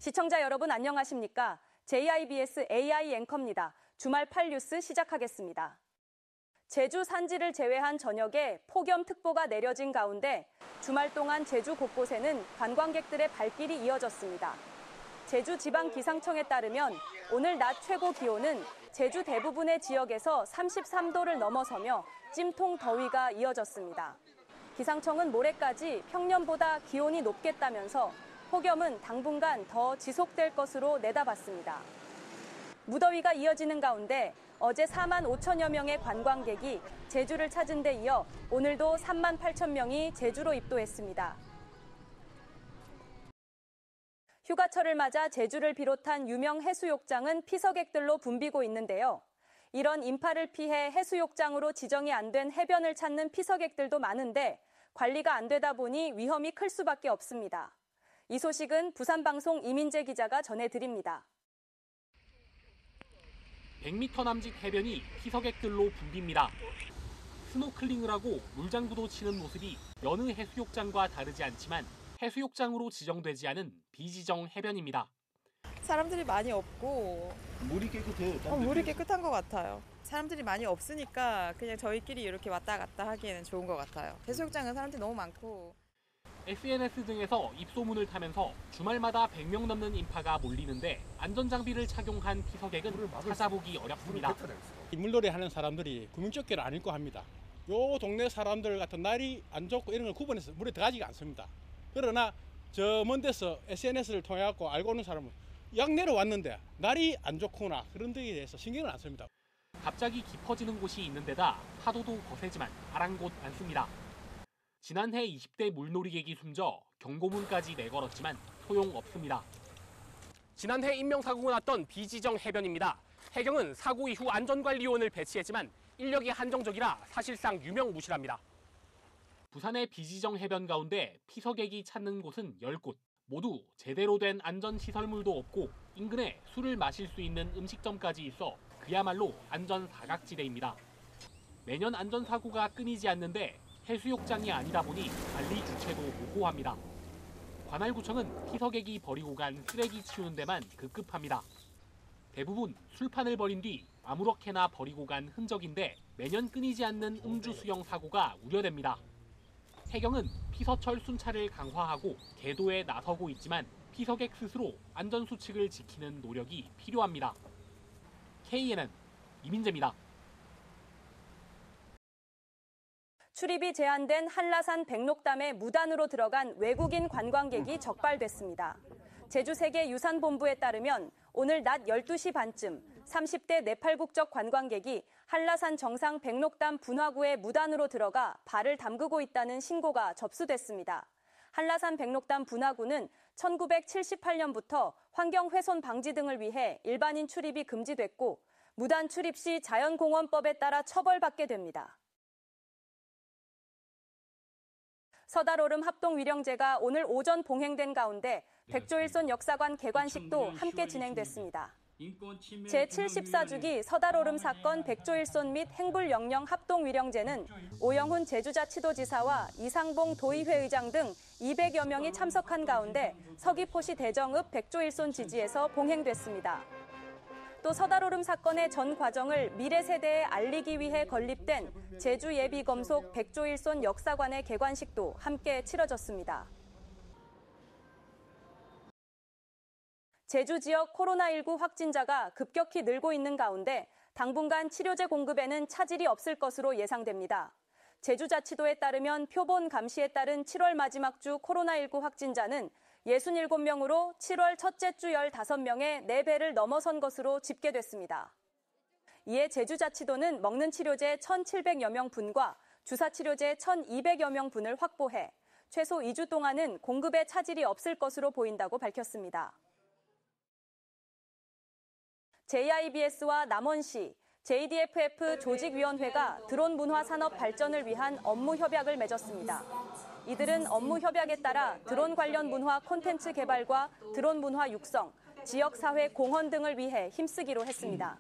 시청자 여러분 안녕하십니까? JIBS AI 앵커입니다. 주말 8뉴스 시작하겠습니다. 제주 산지를 제외한 전역에 폭염특보가 내려진 가운데 주말 동안 제주 곳곳에는 관광객들의 발길이 이어졌습니다. 제주지방기상청에 따르면 오늘 낮 최고 기온은 제주 대부분의 지역에서 33도를 넘어서며 찜통 더위가 이어졌습니다. 기상청은 모레까지 평년보다 기온이 높겠다면서 폭염은 당분간 더 지속될 것으로 내다봤습니다. 무더위가 이어지는 가운데 어제 4만 5천여 명의 관광객이 제주를 찾은 데 이어 오늘도 3만 8천 명이 제주로 입도했습니다. 휴가철을 맞아 제주를 비롯한 유명 해수욕장은 피서객들로 붐비고 있는데요. 이런 인파를 피해 해수욕장으로 지정이 안 된 해변을 찾는 피서객들도 많은데 관리가 안 되다 보니 위험이 클 수밖에 없습니다. 이 소식은 부산방송 이민재 기자가 전해드립니다. 100m 남짓 해변이 피서객들로 붐빕니다. 스노클링을 하고 물장구도 치는 모습이 여느 해수욕장과 다르지 않지만 해수욕장으로 지정되지 않은 비지정 해변입니다. 사람들이 많이 없고 물이 깨끗해요. 물이 깨끗한 것 같아요. 사람들이 많이 없으니까 그냥 저희끼리 이렇게 왔다 갔다 하기에는 좋은 것 같아요. 해수욕장은 사람들이 너무 많고. SNS 등에서 입소문을 타면서 주말마다 100명 넘는 인파가 몰리는데 안전장비를 착용한 피서객은 찾아보기 어렵습니다. 물놀이 하는 사람들이 구명조끼를 안 입고 합니다. 요 동네 사람들 같은 날이 안 좋고 이런 걸 구분해서 물에 들어가지가 않습니다. 그러나 저 먼 데서 SNS를 통해 갖고 알고 오는 사람은 약 내려왔는데 날이 안 좋구나 그런 데에 대해서 신경을 안 씁니다. 갑자기 깊어지는 곳이 있는 데다 파도도 거세지만 아랑곳 않습니다. 지난해 20대 물놀이객이 숨져 경고문까지 내걸었지만 소용없습니다. 지난해 인명사고가 났던 비지정 해변입니다. 해경은 사고 이후 안전관리요원을 배치했지만 인력이 한정적이라 사실상 유명무실합니다. 부산의 비지정 해변 가운데 피서객이 찾는 곳은 10곳. 모두 제대로 된 안전시설물도 없고 인근에 술을 마실 수 있는 음식점까지 있어 그야말로 안전사각지대입니다. 매년 안전사고가 끊이지 않는데 해수욕장이 아니다 보니 관리 주체도 모호합니다. 관할구청은 피서객이 버리고 간 쓰레기 치우는 데만 급급합니다. 대부분 술판을 버린 뒤 아무렇게나 버리고 간 흔적인데 매년 끊이지 않는 음주 수영 사고가 우려됩니다. 해경은 피서철 순찰을 강화하고 계도에 나서고 있지만 피서객 스스로 안전수칙을 지키는 노력이 필요합니다. KNN 이민재입니다. 출입이 제한된 한라산 백록담에 무단으로 들어간 외국인 관광객이 적발됐습니다. 제주세계유산본부에 따르면 오늘 낮 12시 반쯤 30대 네팔 국적 관광객이 한라산 정상 백록담 분화구에 무단으로 들어가 발을 담그고 있다는 신고가 접수됐습니다. 한라산 백록담 분화구는 1978년부터 환경훼손 방지 등을 위해 일반인 출입이 금지됐고 무단 출입 시 자연공원법에 따라 처벌받게 됩니다. 서달오름 합동위령제가 오늘 오전 봉행된 가운데 백조일손 역사관 개관식도 함께 진행됐습니다. 제74주기 서달오름 사건 백조일손 및 행불영령 합동위령제는 오영훈 제주자치도지사와 이상봉 도의회 의장 등 200여 명이 참석한 가운데 서귀포시 대정읍 백조일손 지지에서 봉행됐습니다. 또 서달오름 사건의 전 과정을 미래 세대에 알리기 위해 건립된 제주예비검속 백조일손 역사관의 개관식도 함께 치러졌습니다. 제주 지역 코로나19 확진자가 급격히 늘고 있는 가운데 당분간 치료제 공급에는 차질이 없을 것으로 예상됩니다. 제주자치도에 따르면 표본 감시에 따른 7월 마지막 주 코로나19 확진자는 67명으로 7월 첫째 주 15명의 4배를 넘어선 것으로 집계됐습니다. 이에 제주자치도는 먹는 치료제 1,700여 명분과 주사치료제 1,200여 명분을 확보해 최소 2주 동안은 공급에 차질이 없을 것으로 보인다고 밝혔습니다. JIBS와 남원시, JDFF 조직위원회가 드론 문화 산업 발전을 위한 업무 협약을 맺었습니다. 이들은 업무 협약에 따라 드론 관련 문화 콘텐츠 개발과 드론 문화 육성, 지역사회 공헌 등을 위해 힘쓰기로 했습니다.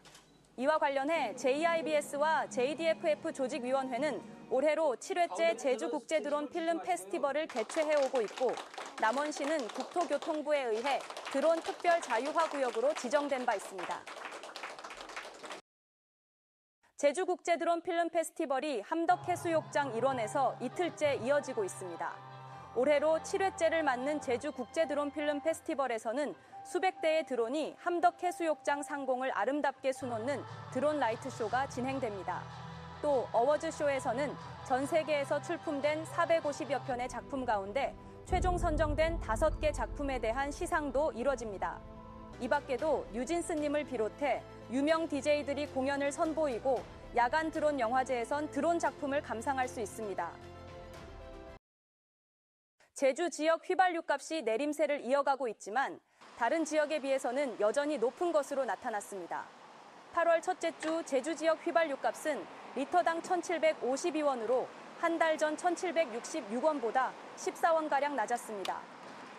이와 관련해 JIBS와 JDFF 조직위원회는 올해로 7회째 제주국제드론 필름 페스티벌을 개최해오고 있고 남원시는 국토교통부에 의해 드론 특별 자유화 구역으로 지정된 바 있습니다. 제주국제드론 필름 페스티벌이 함덕해수욕장 일원에서 이틀째 이어지고 있습니다. 올해로 7회째를 맞는 제주국제드론 필름 페스티벌에서는 수백 대의 드론이 함덕해수욕장 상공을 아름답게 수놓는 드론 라이트쇼가 진행됩니다. 또 어워즈쇼에서는 전 세계에서 출품된 450여 편의 작품 가운데 최종 선정된 5개 작품에 대한 시상도 이뤄집니다. 이 밖에도 뉴진스님을 비롯해 유명 DJ들이 공연을 선보이고 야간 드론 영화제에선 드론 작품을 감상할 수 있습니다. 제주 지역 휘발유 값이 내림세를 이어가고 있지만 다른 지역에 비해서는 여전히 높은 것으로 나타났습니다. 8월 첫째 주 제주 지역 휘발유 값은 리터당 1,752원으로 한 달 전 1,766원보다 14원가량 낮았습니다.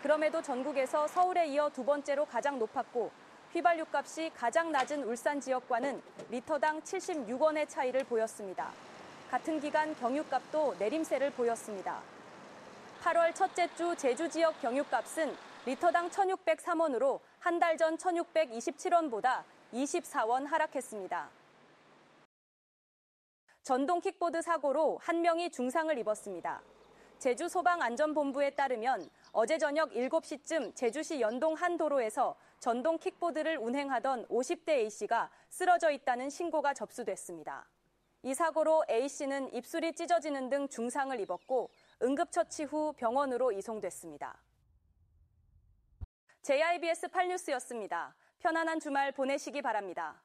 그럼에도 전국에서 서울에 이어 두 번째로 가장 높았고 휘발유 값이 가장 낮은 울산 지역과는 리터당 76원의 차이를 보였습니다. 같은 기간 경유값도 내림세를 보였습니다. 8월 첫째 주 제주 지역 경유값은 리터당 1,603원으로 한 달 전 1,627원보다 24원 하락했습니다. 전동 킥보드 사고로 한 명이 중상을 입었습니다. 제주소방안전본부에 따르면 어제 저녁 7시쯤 제주시 연동 한 도로에서 전동 킥보드를 운행하던 50대 A씨가 쓰러져 있다는 신고가 접수됐습니다. 이 사고로 A씨는 입술이 찢어지는 등 중상을 입었고 응급처치 후 병원으로 이송됐습니다. JIBS 8뉴스였습니다. 편안한 주말 보내시기 바랍니다.